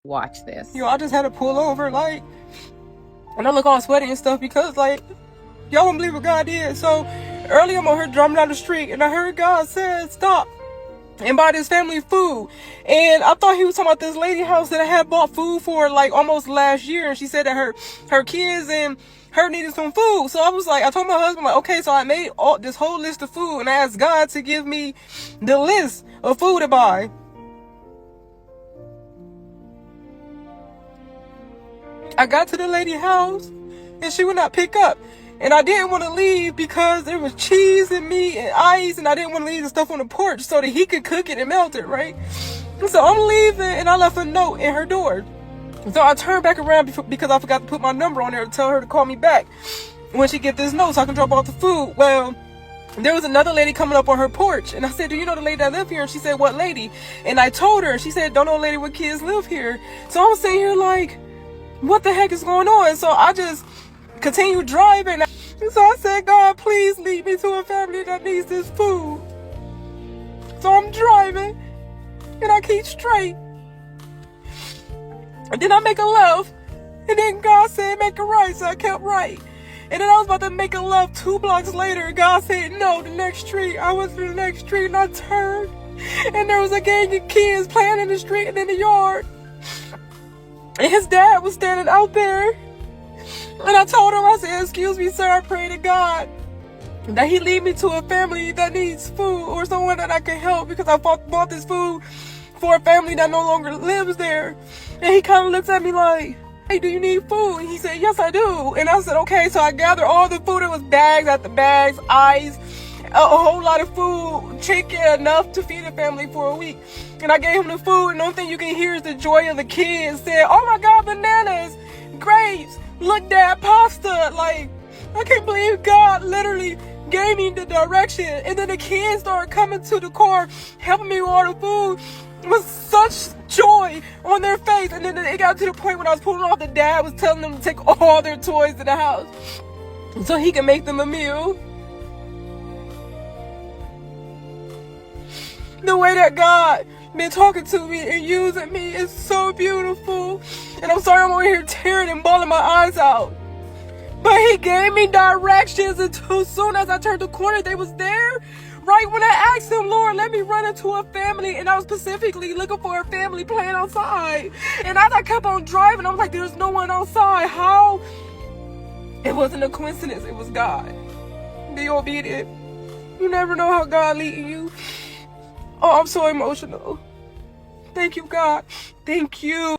Watch this. Yo, I just had to pull over, like, and I look all sweaty and stuff because, like, y'all won't believe what God did. So, earlier I'm on her driving down the street, and I heard God said, stop and buy this family food. And I thought he was talking about this lady house that I had bought food for, like, almost last year. And she said that her kids and her needed some food. So I was like, I told my husband, like, okay, so I made this whole list of food, and I asked God to give me the list of food to buy. I got to the lady's house, and she would not pick up. And I didn't want to leave because there was cheese and meat and ice, and I didn't want to leave the stuff on the porch so that he could cook it and melt it, right? So I'm leaving, and I left a note in her door. So I turned back around because I forgot to put my number on there to tell her to call me back when she get this note so I can drop off the food. Well, there was another lady coming up on her porch, and I said, do you know the lady that live here? And she said, what lady? And I told her, and she said, don't know a lady with kids live here. So I was sitting here like, what the heck is going on? So I just continued driving. So I said, God, please lead me to a family that needs this food. So I'm driving, and I keep straight. And then I make a left, and then God said, make a right, so I kept right. And then I was about to make a left 2 blocks later, God said, no, the next street. I went to the next street, and I turned, and there was a gang of kids playing in the street and in the yard. And his dad was standing out there. And I told him, I said, excuse me, sir, I pray to God that he lead me to a family that needs food or someone that I can help, because I bought this food for a family that no longer lives there. And he kind of looks at me like, hey, do you need food? And he said, yes, I do. And I said, okay. So I gathered all the food. It was bags after bags, ice, a whole lot of food, chicken, enough to feed a family for a week. And I gave him the food, and the only thing you can hear is the joy of the kids saying, oh my God, bananas, grapes, look, Dad, pasta. Like, I can't believe God literally gave me the direction. And then the kids started coming to the car, helping me with all the food with such joy on their face. And then it got to the point when I was pulling off, the dad was telling them to take all their toys to the house so he can make them a meal. The way that God been talking to me and using me is so beautiful. And I'm sorry I'm over here tearing and bawling my eyes out. But he gave me directions, and as soon as I turned the corner, they was there. Right when I asked him, Lord, let me run into a family. And I was specifically looking for a family playing outside. And as I kept on driving, I was like, there's no one outside. How? It wasn't a coincidence. It was God. Be obedient. You never know how God leading you. Oh, I'm so emotional. Thank you, God. Thank you.